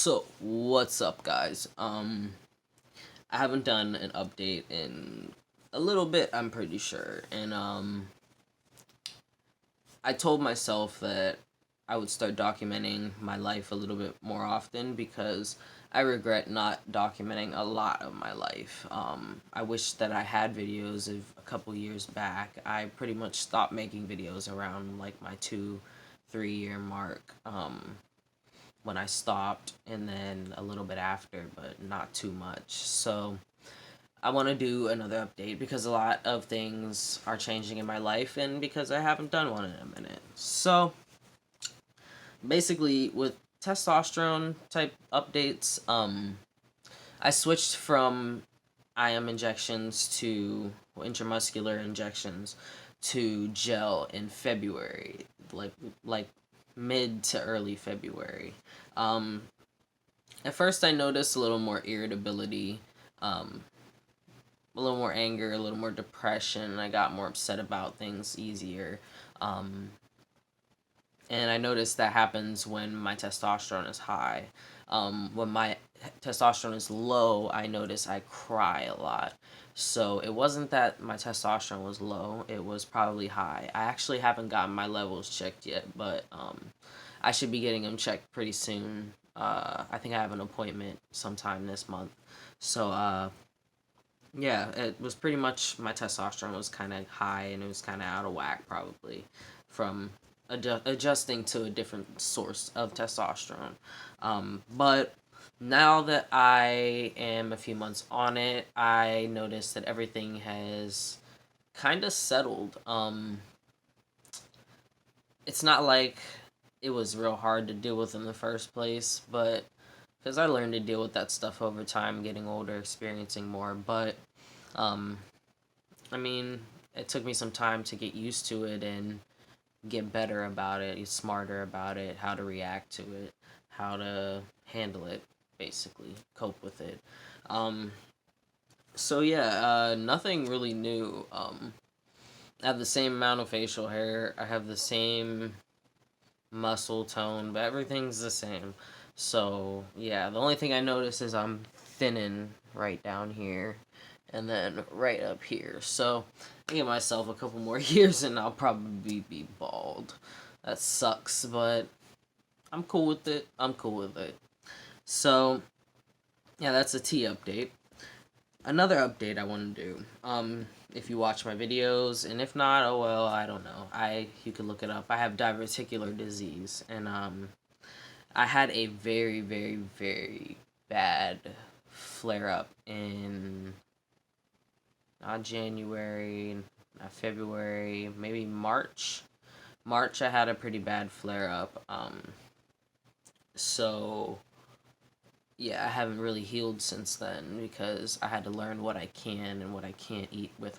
So, what's up, guys? I haven't done an update in a little bit, I'm pretty sure. And I told myself that I would start documenting my life a little bit more often because I regret not documenting a lot of my life. I wish that I had videos of a couple years back. I pretty much stopped making videos around like my 2-3 year mark. When I stopped, and then a little bit after, but not too much. So I want to do another update because a lot of things are changing in my life, and because I haven't done one in a minute. So basically, with testosterone type updates, I switched from IM injections to intramuscular injections to gel in February, like mid to early February. Um, at first, I noticed a little more irritability, a little more anger, a little more depression. I got more upset about things easier. Um, and I noticed that happens when my testosterone is high. When my testosterone is low, I notice I cry a lot. So it wasn't that my testosterone was low, it was probably high. I actually haven't gotten my levels checked yet, but I should be getting them checked pretty soon. I think I have an appointment sometime this month. So, yeah, it was pretty much my testosterone was kind of high and it was kind of out of whack probably from adjusting to a different source of testosterone. But now that I am a few months on it, I noticed that everything has kind of settled. It's not like it was real hard to deal with in the first place, but because I learned to deal with that stuff over time, getting older, experiencing more. But um, I mean, it took me some time to get used to it and get better about it, get smarter about it, how to react to it, how to handle it, basically, cope with it. Um, so yeah, nothing really new. I have the same amount of facial hair. I have the same muscle tone, but everything's the same. So yeah, the only thing I notice is I'm thinning right down here and then right up here. So I give myself a couple more years and I'll probably be bald. That sucks, but I'm cool with it. I'm cool with it. So yeah, that's a T update. Another update I want to do. If you watch my videos, and if not, oh well, I don't know. You can look it up. I have diverticular disease, and I had a very, very, very bad flare up in not January, not February, maybe March. March, I had a pretty bad flare up. So yeah, I haven't really healed since then because I had to learn what I can and what I can't eat with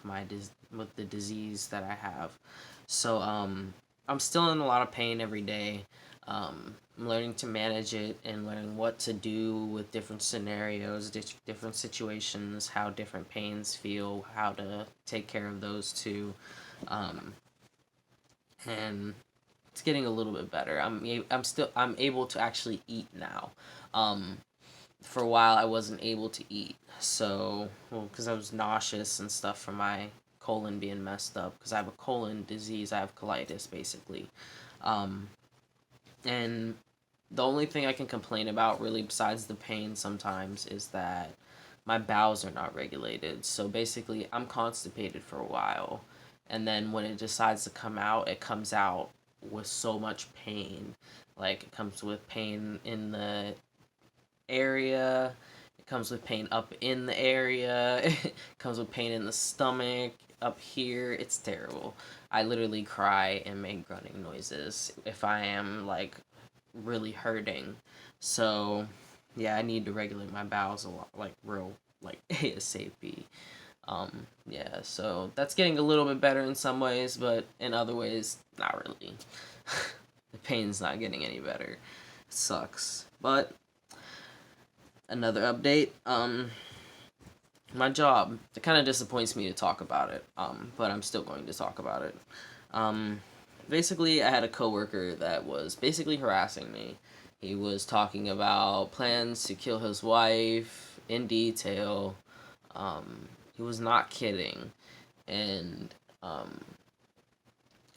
with the disease that I have. So I'm still in a lot of pain every day. I'm learning to manage it and learning what to do with different scenarios, different situations, how different pains feel, how to take care of those too. Um, and it's getting a little bit better. I'm able to actually eat now. Um, for a while I wasn't able to eat. So, well, because I was nauseous and stuff from my colon being messed up. Because I have a colon disease, I have colitis basically. Um, and the only thing I can complain about, really, besides the pain sometimes, is that my bowels are not regulated. So basically, I'm constipated for a while. And then when it decides to come out, it comes out with so much pain. Like, it comes with pain in the area. It comes with pain up in the area. It comes with pain in the stomach, up here. It's terrible. I literally cry and make grunting noises if I am like really hurting. So yeah, I need to regulate my bowels a lot, like real, like ASAP. Yeah, so that's getting a little bit better in some ways, but in other ways, not really. The pain's not getting any better. It sucks. But another update. My job. It kind of disappoints me to talk about it. But I'm still going to talk about it. Um, basically, I had a coworker that was basically harassing me, He was talking about plans to kill his wife in detail. He was not kidding. And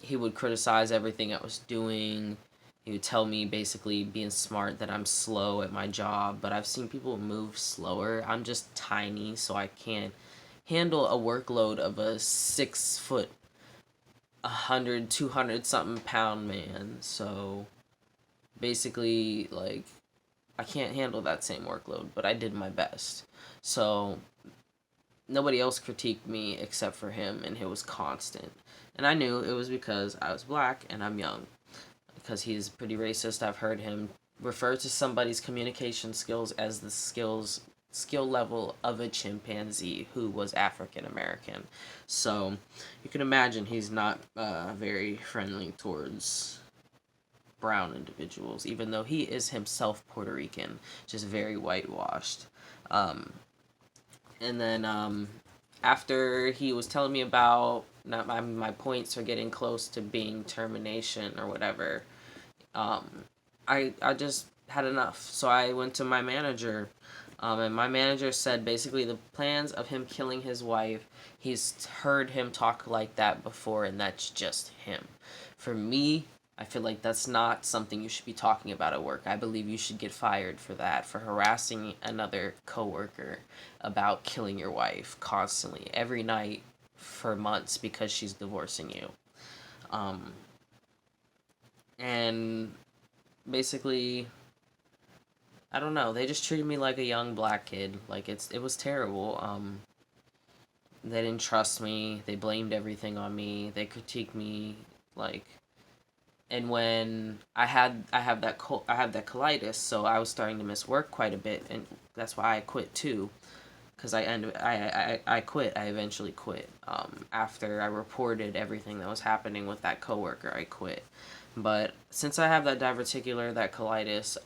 he would criticize everything I was doing. He would tell me, basically being smart, that I'm slow at my job, but I've seen people move slower. I'm just tiny, so I can't handle a workload of a 6 foot, 100, 200 something pound man. So basically, like, I can't handle that same workload, but I did my best. So nobody else critiqued me except for him, and it was constant. And I knew it was because I was black and I'm young. Because he's pretty racist. I've heard him refer to somebody's communication skills as the skill level of a chimpanzee who was African American. So you can imagine he's not very friendly towards brown individuals, even though he is himself Puerto Rican, just very whitewashed. Um, and then after he was telling me about not my points are getting close to being termination or whatever, I just had enough. So I went to my manager, and my manager said basically the plans of him killing his wife, he's heard him talk like that before, and that's just him. For me, I feel like that's not something you should be talking about at work. I believe you should get fired for that, for harassing another coworker about killing your wife constantly, every night, for months because she's divorcing you. Um, and basically, I don't know, they just treated me like a young black kid. Like, it was terrible. They didn't trust me. They blamed everything on me. They critiqued me, like, and when I have that colitis, so I was starting to miss work quite a bit, and that's why I quit too. Because I quit. I eventually quit. After I reported everything that was happening with that coworker, I quit. But since I have that diverticular, that colitis,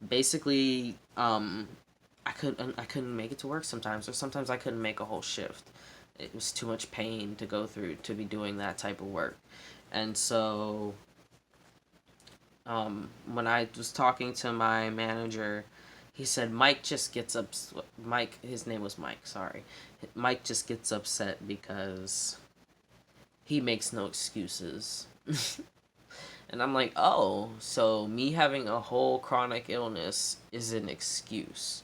basically, I couldn't make it to work sometimes, or sometimes I couldn't make a whole shift. It was too much pain to go through to be doing that type of work, and so when I was talking to my manager, he said Mike just gets up. Mike, his name was Mike. Sorry, Mike just gets upset because he makes no excuses. And I'm like, oh, so me having a whole chronic illness is an excuse.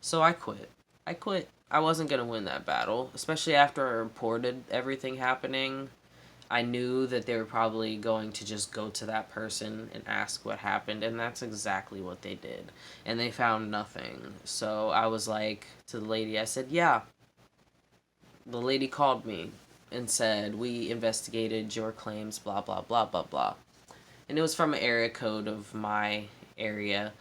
So I quit. I quit. I wasn't going to win that battle, especially after I reported everything happening. I knew that they were probably going to just go to that person and ask what happened, and that's exactly what they did. And they found nothing. So I was like to the lady, I said, yeah. The lady called me and said, we investigated your claims, blah, blah, blah, blah, blah. And it was from an area code of my area,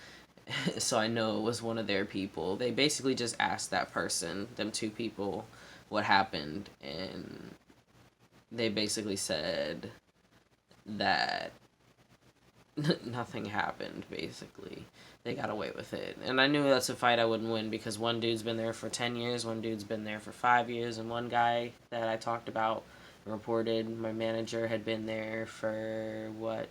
so I know it was one of their people. They basically just asked that person, them two people, what happened, and they basically said that nothing happened, basically. They got away with it. And I knew that's a fight I wouldn't win because one dude's been there for 10 years, one dude's been there for 5 years, and one guy that I talked about reported my manager had been there for, what,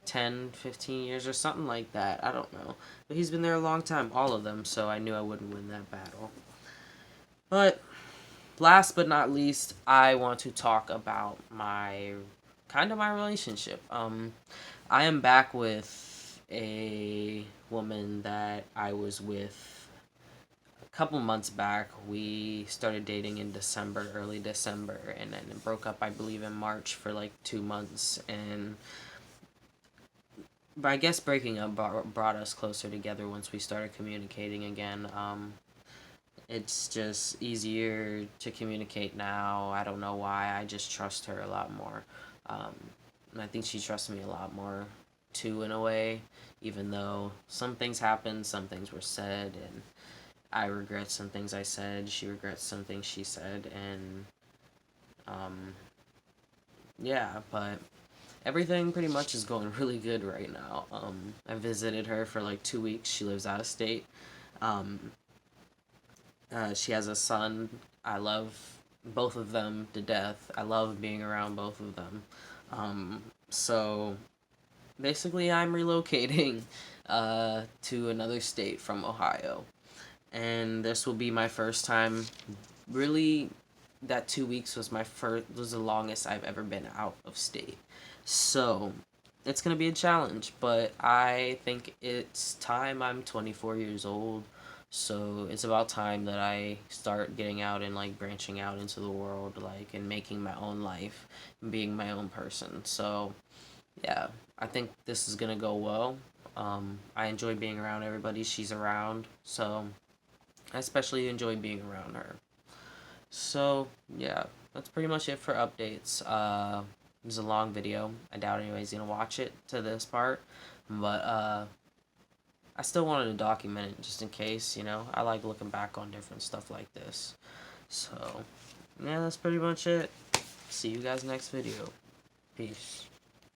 10, 15 years or something like that. I don't know. But he's been there a long time, all of them, so I knew I wouldn't win that battle. But last but not least, I want to talk about my relationship. I am back with a woman that I was with a couple months back. We started dating in December, early December, and then it broke up, I believe, in March for like 2 months. And but I guess breaking up brought us closer together once we started communicating again. It's just easier to communicate now. I don't know why. I just trust her a lot more. Um, and I think she trusts me a lot more too, in a way, even though some things happened, some things were said, and I regret some things I said. She regrets some things she said, and um, yeah, but everything pretty much is going really good right now. I visited her for like 2 weeks. She lives out of state. Um, she has a son. I love both of them to death. I love being around both of them. So basically I'm relocating to another state from Ohio, and this will be my first time. Really, that 2 weeks was the longest I've ever been out of state. So it's gonna be a challenge, but I think it's time. I'm 24 years old, so it's about time that I start getting out and like branching out into the world, like, and making my own life and being my own person. So yeah, I think this is gonna go well. I enjoy being around everybody she's around, so I especially enjoy being around her. So yeah, that's pretty much it for updates. It was a long video. I doubt anybody's gonna watch it to this part, but I still wanted to document it just in case. I like looking back on different stuff like this. So yeah, that's pretty much it. See you guys next video. Peace.